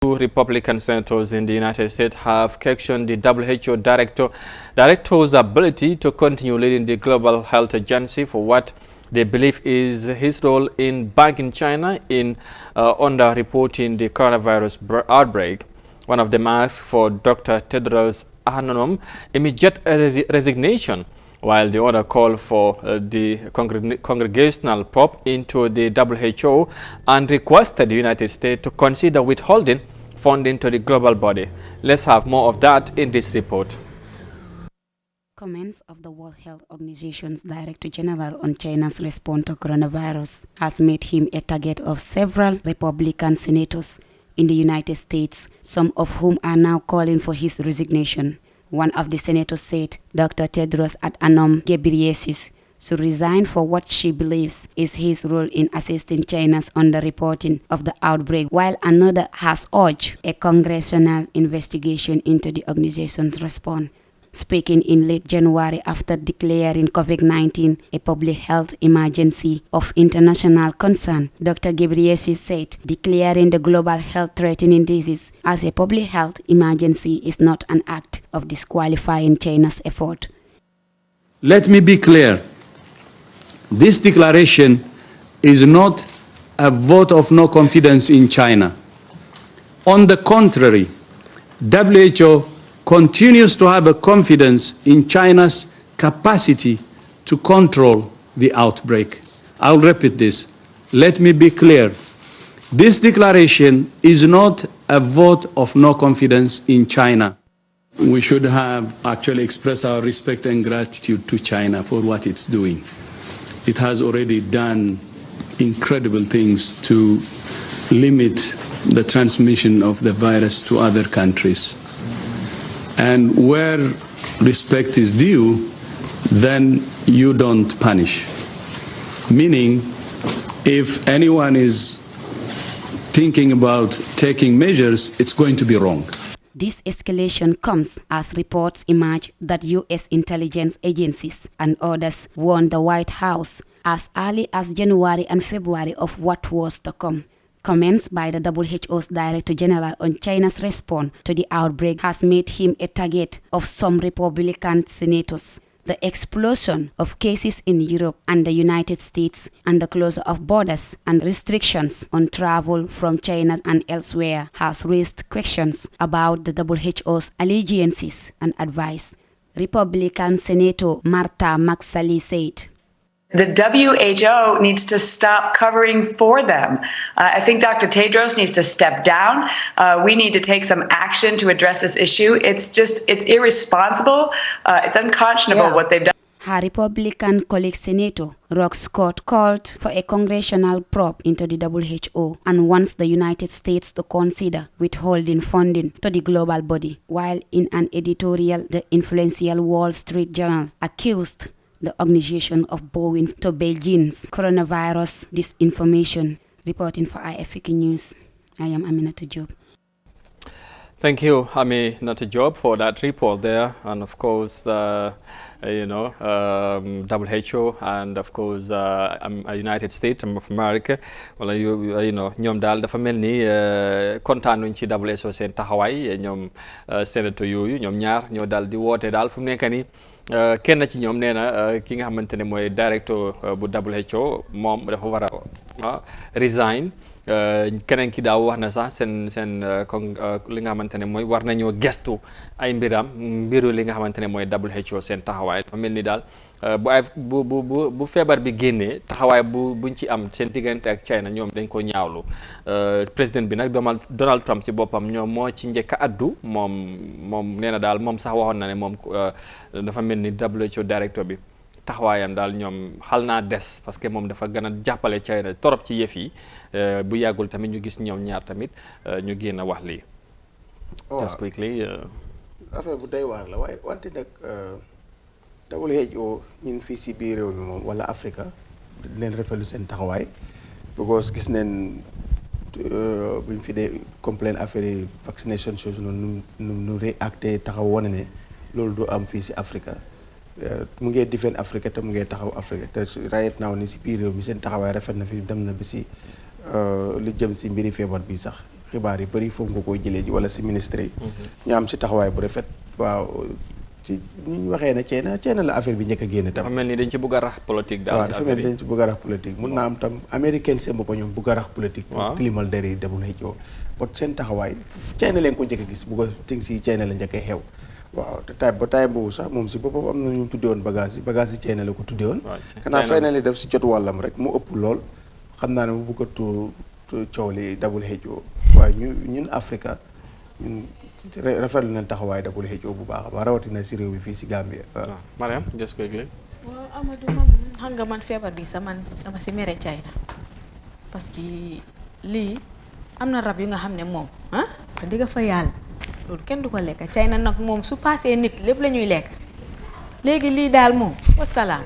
Two Republican senators in the United States have questioned the WHO director's ability to continue leading the Global Health Agency for what they believe is his role in banking China in under-reporting the coronavirus outbreak. One of them asked for Dr. Tedros Adhanom immediate resignation, while the other called for the congregational probe into the WHO and requested the United States to consider withholding funding to the global body. Let's have more of that in this report. Comments of the World Health Organization's Director General on China's response to coronavirus has made him a target of several Republican senators in the United States, some of whom are now calling for his resignation. One of the senators said Dr. Tedros Adhanom Ghebreyesus should resign for what she believes is his role in assisting China's underreporting of the outbreak, while another has urged a congressional investigation into the organization's response. Speaking in late January after declaring COVID-19 a public health emergency of international concern, Dr. Ghebreyesus said declaring the global health-threatening disease as a public health emergency is not an act of disqualifying China's effort. Let me be clear. This declaration is not a vote of no confidence in China. On the contrary, WHO continues to have a confidence in China's capacity to control the outbreak. I'll repeat this. Let me be clear. This declaration is not a vote of no confidence in China. We should have actually expressed our respect and gratitude to China for what it's doing. It has already done incredible things to limit the transmission of the virus to other countries. And where respect is due, then you don't punish. Meaning, if anyone is thinking about taking measures, it's going to be wrong. This escalation comes as reports emerge that U.S. intelligence agencies and others warned the White House as early as January and February of what was to come. Comments by the WHO's Director General on China's response to the outbreak has made him a target of some Republican senators. The explosion of cases in Europe and the United States and the closure of borders and restrictions on travel from China and elsewhere has raised questions about the WHO's allegiances and advice. Republican Senator Martha McSally said, "The WHO needs to stop covering for them. I think Dr. Tedros needs to step down. We need to take some action to address this issue. It's irresponsible. It's unconscionable what they've done." Her Republican colleague Senator Rock Scott called for a congressional probe into the WHO and wants the United States to consider withholding funding to the global body, while in an editorial, the influential Wall Street Journal accused the organization of bowing to Beijing's coronavirus disinformation. Reporting for Eyeafrica News, I am Aminata Job. Thank you, Aminata Job, for that report there. And of course, WHO and of course United States of America. Wala ñoom daal dafa mel ni kontaan nañ ci WHO seen taxawaay ñoom sénateur yooyu ñoom ñaar ñoo daal di woote daal fu mu nekk nii kenn ci ñoom nee na ki nga xamante ne mooy directeur bu WHO moom dafa war a resign. Keneen ki daaw wax na sax seen li nga xamante ne mooy war nañoo gestu ay mbiru li nga xamante ne mooy WHO seen taxawaay dafa mel ni daal bu feebar bi génnee taxawaay buñ ci am seen diggante ak China ñoom dañ ko ñaawlu. Président bi nag Donald Trump ci boppam ñoom moo ci njëkk a addu moom nee na daal moom sax waxoon na ne moom dafa mel ni WHO directeur bi taxawaayam daal ñoom xal naa des parce que moom dafa gën a jàppale China torop ci yëf yi bu yàggul tamit ñu gis ñoom ñaar tamit ñu génn a wax lii. Just quickly. affaire bu doy waar la waaye wante nag WHO ñun fii si biir réew mi moom wala Afrique leen rafetlu seen taxawaay because gis neen buñ fi dee complain affaire yi vaccination chose noonu nu réacté taxaw wane ne loolu du am fii si Afrique. mu ngee defend Afrique te mu ngee taxaw Afrique te right now ni si biir réew mi seen taxawaay rafet na fi dem na ba si lu jëm si mbiri feebar bi sax xibaar yi bëri foofu nga koy jëlee ji wala si ministre yi ñu am si taxawaay bu rafet waaw ci ñu waxee ne China la affaire bi njëkk a génne tam mel ni dañ ci bëgg a rax politique daal waaw dafa mel ni dañ ci bëgg a rax politique mun naa am tam américain seen bopp ñoom bëgg a rax politique pour tilimal der yi demul xëccoo bot seen taxawaay China leen ko njëkk a gis bu ko ting si China la njëkk a xew waaw te taay boobu sax moom si boppam am na ñu tuddee woon bagage yi China la ko tuddee woon xanaa fay na li def si jot wàllam rek mu ëpp lool xam naa ne mu bëgg a tuur coow li WHO waaye ñun Africa ñun rafetlu nañ taxawaay WHO bu baax a baax rawatina si réew bi fii si Gambia waaw. Mariam just quickly. waaw Amadou man xam nga man feebar bi sax man dama si mere China parce que lii am na rab yu nga xam ne moom wax dëgg fa yàlla loolu kenn du ko lekk China nag moom su paasee nit lépp la ñuy lekk léegi lii daal moom wasalaam.